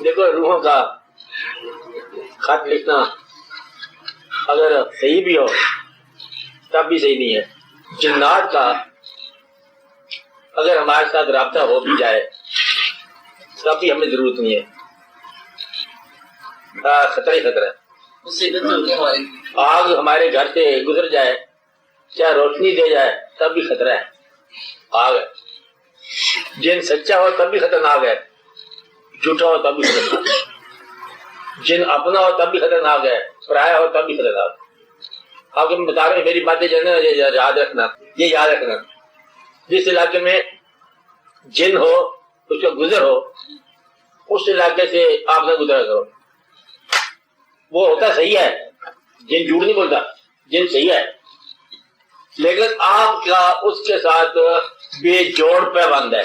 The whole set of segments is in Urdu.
دیکھو روحوں کا خط لکھنا اگر صحیح بھی ہو تب بھی صحیح نہیں ہے. جنات کا اگر ہمارے ساتھ رابطہ ہو بھی جائے تب بھی ہمیں ضرورت نہیں ہے. خطرہ ہی خطرہ ہے. آگ ہمارے گھر سے گزر جائے چاہے روشنی دے جائے تب بھی خطرہ ہے. آگ ہے. جن سچا ہو تب بھی خطرناک ہے, جھوٹا ہو تب بھی خطرناک ہے. جن اپنا ہو تب بھی خطرناک ہے, پرایا ہو تب بھی خطرناک ہے. آپ کو میں بتا رہے ہیں میری باتیں جو ہے نا یاد رکھنا, یہ یاد رکھنا. جس علاقے میں جن ہو اس کا گزر ہو اس علاقے سے آپ نہ گزرا کرو. وہ ہوتا صحیح ہے, جن جھوٹ نہیں بولتا, جن صحیح ہے, لیکن آپ کا اس کے ساتھ بے جوڑ پیوند ہے.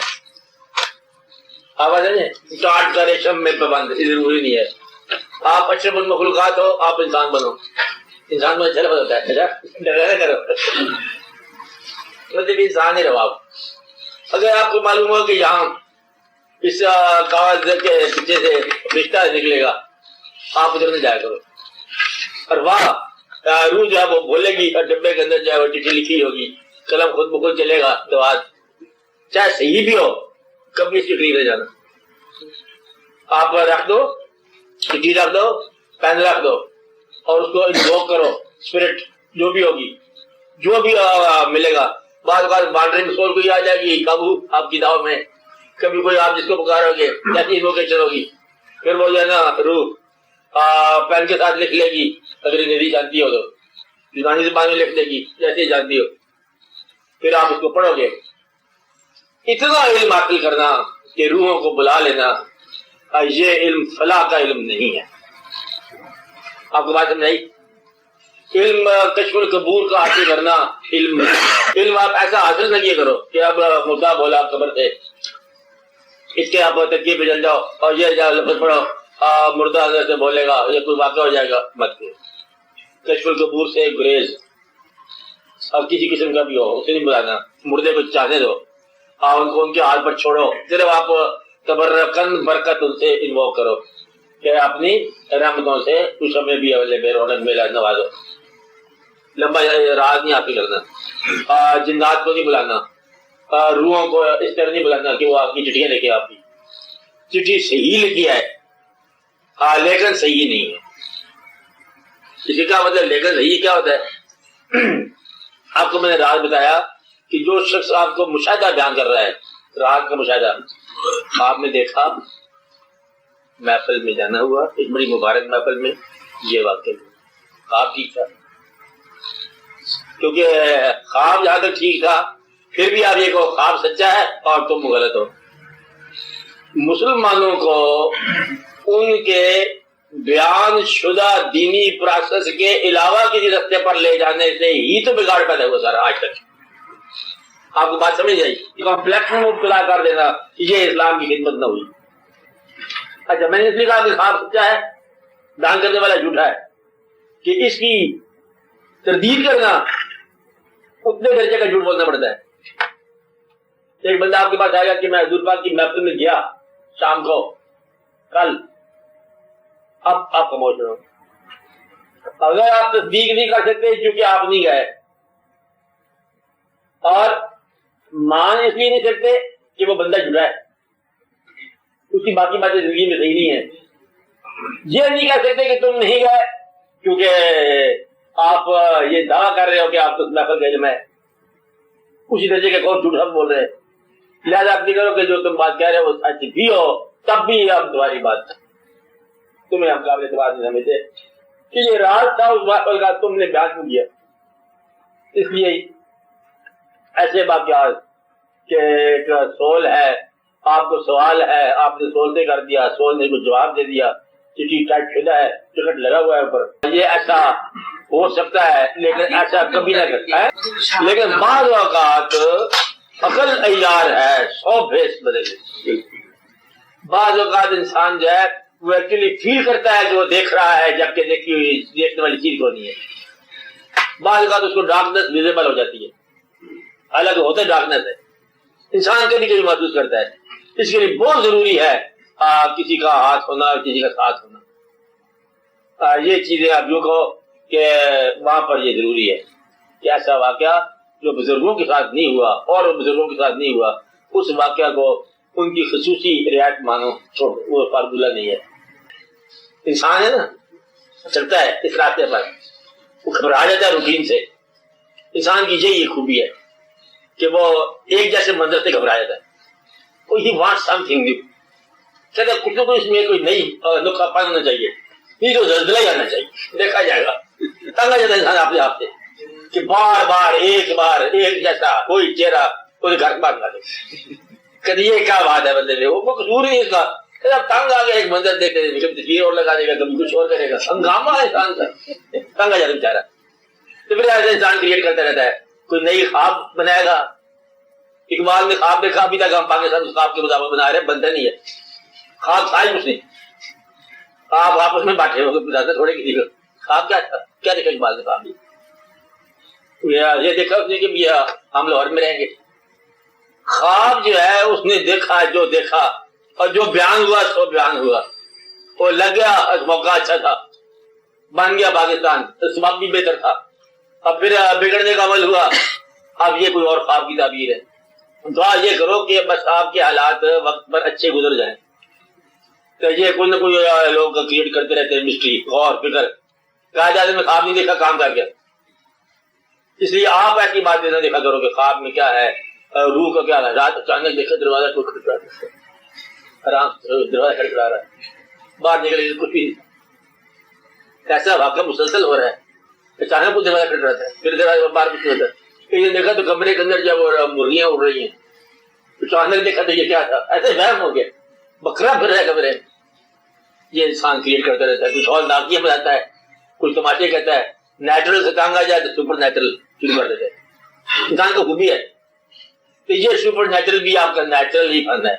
آواز ہے ٹاٹ کا ریشم میں پیوند ضروری نہیں ہے. آپ اشرف المخلوقات ہو, آپ انسان بنو. انسان میں اچھا ہوتا ہے, ڈر کرو مطلب انسان ہی رہو آپ. اگر آپ کو معلوم ہو کہ یہاں اس کاغذ کے پیچھے سے رشتہ نکلے گا, آپ ادھر نہیں جایا کرو. اور واہ روح جو ہے وہ بولے گی اور ڈبے کے اندر جو ہے وہ چٹھی لکھی ہوگی, قلم خود بخود چلے گا. دعا چاہے صحیح بھی ہو کبھی اس کی ٹھیک رہ جانا. آپ رکھ دو, چٹھی رکھ دو, پین رکھ دو اور اس کو انووک کرو. اسپرٹ جو بھی ہوگی, جو بھی ملے گا. بعض اوقات بانڈری میں سول کوئی آ جائے گی قابو آپ کی دعوت میں, کبھی کوئی آپ جس کو پکارو گے جیسی انووکیشن ہوگی, پھر وہ جو ہے نا روح پین کے ساتھ لکھ لے گی. اگر انگریزی جانتی ہو تو یونانی زبان میں لکھ لے گی جیسے جانتی ہو. پھر آپ اس کو پڑھو گے. اتنا علم حاصل کرنا کہ روحوں کو بلا لینا, یہ علم فلاح کا علم نہیں ہے. آپ کو بات سمجھائی؟ علم کشف القبور کا حاصل کرنا علم نہیں. علم آپ ایسا حاصل نہ کیا کرو کہ اب مردہ بولا قبر سے, اس کے آپ تکیے پہ جل جاؤ اور یہ جاؤ لفظ پڑھو مردہ حضرت سے بولے گا, یہ کوئی واقعہ ہو جائے گا. مت کرو. کشف القبور سے گریز اور کسی قسم کا بھی ہو اسے نہیں بلانا. مردے کو چاہنے دو, آپ ان کو ان کے حال پر چھوڑو. صرف آپ تبرکن برکت ان سے انوو کرو کہ اپنی رحمتوں سے کچھ ہمیں بھی بے رونق میلا نوازو. لمبا راز نہیں حاصل کرنا. جنات کو نہیں بلانا, روحوں کو اس طرح نہیں بلانا کہ وہ آپ کی چٹھیاں لے کے آپ کی چٹھی صحیح لکھی ہے لیکن صحیح نہیں ہے. اسی کا مطلب لیکن صحیح کیا ہوتا ہے؟ آپ کو میں نے راز بتایا کہ جو شخص آپ کو مشاہدہ بیان کر رہا ہے, راز کا مشاہدہ, آپ نے دیکھا محفل میں جانا ہوا, ایک بڑی مبارک محفل میں یہ واقعہ خواب ٹھیک تھا, کیونکہ خواب جہاں تک ٹھیک تھا پھر بھی آپ یہ کہو خواب سچا ہے اور تم غلط ہو. مسلمانوں کو ان کے بیان شدہ دینی پروسیس کے علاوہ کسی رستے پر لے جانے سے ہی تو بگاڑ پیدا ہوا سارا آج تک. آپ کو بات سمجھ آئی؟ کمپلیکس میں مبتلا کر دینا یہ اسلام کی خدمت نہ ہوئی. اچھا میں نے اس لیے کہا کہ خواب سچا ہے, بیان کرنے والا جھوٹا ہے, کہ اس کی تردید کرنا اتنے درجے کا جھوٹ بولنا پڑتا ہے. ایک بندہ آپ کے پاس آئے گا کہ میں حضور پاک کی محفل میں گیا شام کو کل, اب آپ خاموش رہو. اگر آپ تصدیق نہیں کر سکتے کیونکہ آپ نہیں گئے, اور مان اس لیے نہیں سکتے کہ وہ بندہ جھوٹا ہے, اس کی باقی باتیں زندگی میں صحیح نہیں ہے, یہ نہیں کہہ سکتے کہ تم نہیں گئے کیونکہ آپ یہ دعویٰ کر رہے ہو کہ آپ تو محفل گئے میں, اسی درجے کے کون جھوٹ ہم بول رہے ہیں. لہٰذا آپ نہیں کرو کہ جو تم بات کہہ رہے ہو وہ سچ بھی ہو تب بھی اب تمہاری بات تمہیں ہم قابل اعتبار نہیں سمجھتے کہ یہ راز تھا اس محفل کا, تم نے بیان کیوں کیا. اس لیے ایسے واقعات کہ ایک سول ہے, آپ کو سوال ہے, آپ نے سول سے کر دیا, سول نے کچھ جواب دے دیا, چٹھی ٹائپ شدہ ہے, ٹکٹ لگا ہوا ہے اوپر, یہ ایسا ہو سکتا ہے لیکن ایسا کبھی نہ کرتا ہے. لیکن بعض اوقات عقل عیار ہے 100% بدل. بعض اوقات انسان جو ہے وہ ایکچولی فیل کرتا ہے کہ وہ دیکھ رہا ہے جبکہ دیکھنے والی چیز کو نہیں ہے. بعض اوقات اس کو ڈارکنیس ویزیبل ہو جاتی ہے, حالانکہ ہوتا ڈارکنیس ہے, انسان کے لیے محسوس کرتا ہے. اس کے لیے بہت ضروری ہے کسی کا ہاتھ ہونا، کسی کا ساتھ ہونا، یہ چیزیں آپ یوں کہو کہ وہاں پر یہ ضروری ہے کہ ایسا واقعہ جو بزرگوں کے ساتھ نہیں ہوا اور بزرگوں کے ساتھ نہیں ہوا، اس واقعہ کو ان کی خصوصی رعایت مانو، چھوڑو، وہ فارمولہ نہیں ہے۔ انسان ہے نا، چلتا ہے اس راستے پر، وہ گھبرا جاتا ہے روٹین سے۔ انسان کی یہی خوبی ہے کہ وہ ایک جیسے منظر سے گھبرا جاتا ہے۔ ہی وانٹ سم تھنگ نیو، کہتے کچھ نہ کچھ اس میں کوئی نئی نقطہ پن ہونا چاہیے، نہیں تو زلزلہ ہی آنا چاہیے، دیکھا جائے گا۔ تنگ آ جاتا ہے انسان اپنے آپ سے کہ بار ایک جیسا کوئی چہرہ کوئی گھر بات نہ دے، کبھی یہ کیا بات ہے بندے میں، وہ قصور نہیں اس کا، تنگ آ گیا ایک منظر دیکھتے کبھی تصویر اور لگا دے گا، کبھی کچھ اور کرے گا، ہنگامہ ہے انسان کا، تنگ آ جاتا بیچارہ۔ تو پھر ایسے انسان کریٹ کرتا رہتا ہے، کوئی نئی خواب بنائے گا۔ اقبال نے خواب دیکھا، ابھی تک ہم پاکستان اس خواب کے مطابق بنا رہے ہیں، بنتا نہیں ہے خواب، تھا ہی کچھ نہیں، آپ آپس میں بانٹے ہو گئے، بتاتے تھوڑے کسی کو خواب کیا تھا، کیا دیکھا اقبال نے خواب؟ یہ دیکھا اس نے کہ ہم لاہور میں رہیں گے۔ خواب جو ہے اس نے دیکھا جو دیکھا، اور جو بیان ہوا سو بیان ہوا، وہ لگ گیا، موقع اچھا تھا، بن گیا پاکستان، سبب بھی بہتر تھا، اب پھر بگڑنے کا عمل ہوا، اب یہ کوئی اور خواب کی تعبیر ہے۔ دعا یہ کرو کہ بس آپ کے حالات وقت پر اچھے گزر جائیں۔ تو یہ کوئی نہ کوئی لوگ کریٹ کرتے رہتے ہیں مسٹری، غور فکر، کہا جاتا میں خواب نہیں دیکھا، کام کر گیا۔ اس لیے آپ ایسی باتیں نہ دیکھا کرو کہ خواب میں کیا ہے، روح کا کیا ہے۔ رات اچانک دیکھا دروازہ کوئی کھڑکڑا رہا ہے، آرام سے دروازہ کھڑکڑا رہا ہے، باہر نکلے کچھ بھی ایسا واقعہ مسلسل ہو رہا ہے، اچانک کچھ دروازہ کھڑک رہتا ہے، پھر دروازہ باہر کچھ ہوتا ہے، یہ دیکھا تو کمرے کے اندر جب مرغیاں اڑ رہی ہیں، اچانک دیکھا تو یہ کیا تھا، ایسے وہم ہو گیا، بکرا پھر رہا ہے کمرے میں۔ یہ انسان کریٹ کرتا رہتا ہے، کچھ اور ناکیہ بناتا ہے، کچھ تماشے کہتا ہے، نیچرل سے تانگ آ جائے تو سپر نیچرل شروع کر دیتے ہیں۔ انسان کو خوبی ہے کہ یہ سپر نیچرل بھی آپ کا نیچرل ہی فن ہے،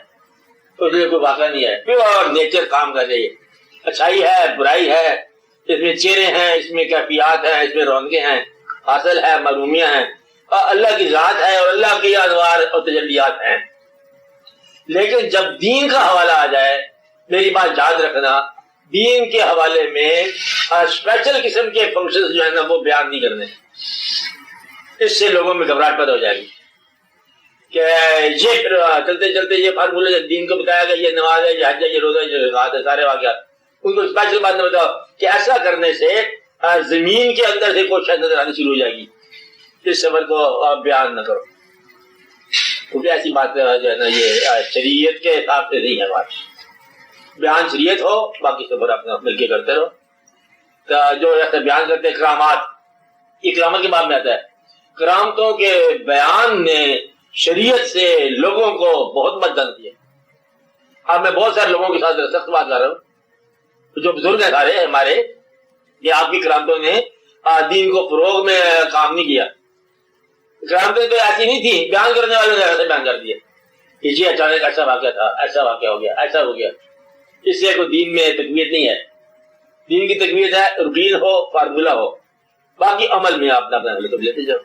تو اس لیے کوئی واقعہ نہیں ہے، پیور نیچر کام کر رہی ہے، اچھائی ہے، برائی ہے، اس میں چہرے ہیں، اس میں کیفیات ہیں، اس میں رونقیں ہیں، حاصل ہے، معلومیاں ہیں، اللہ کی ذات ہے اور اللہ کی انوار اور تجلیات ہیں۔ لیکن جب دین کا حوالہ آ جائے، میری بات یاد رکھنا، دین کے حوالے میں اسپیشل قسم کے فنکشنز جو ہے نا وہ بیان نہیں کرنے، اس سے لوگوں میں گھبراہٹ پیدا ہو جائے گی کہ یہ پھر چلتے چلتے یہ فارمولہ دین کو بتایا گیا، یہ نماز ہے، یہ حج ہے، یہ روزہ ہے، یہ زکات ہے، سارے واقعات، ان کو اسپیشل بات نہ بتاؤ کہ ایسا کرنے سے زمین کے اندر سے کوئی شاید نظر آنی شروع ہو جائے گی، اس سفر کو آپ بیان نہ کرو، کیونکہ ایسی بات جو ہے نا یہ شریعت کے حساب سے نہیں ہے بات، بیان شریعت ہو، باقی سفر اپنا مل کے کرتے رہو۔ تو جو ایسے بیان کرتے ہیں کرامات، یہ کرامت کے باب میں آتا ہے، کرامتوں کے بیان نے شریعت سے لوگوں کو بہت مدد دی ہے۔ اب میں بہت سارے لوگوں کے ساتھ سخت بات کر رہا ہوں، جو بزرگ ہیں سارے ہمارے، یہ آپ کی کرامتوں نے دین کو فروغ میں کام نہیں کیا، کرامتیں تو ایسی نہیں تھی، بیان کرنے والوں نے ایسے بیان کر دیا کہ جی اچانک ایسا واقعہ تھا، ایسا واقعہ ہو گیا، ایسا ہو گیا، اس سے کوئی دین میں تقویت نہیں ہے۔ دین کی تقویت ہے روٹین ہو، فارمولہ ہو، باقی عمل میں آپ اپنا لیتے جاؤ۔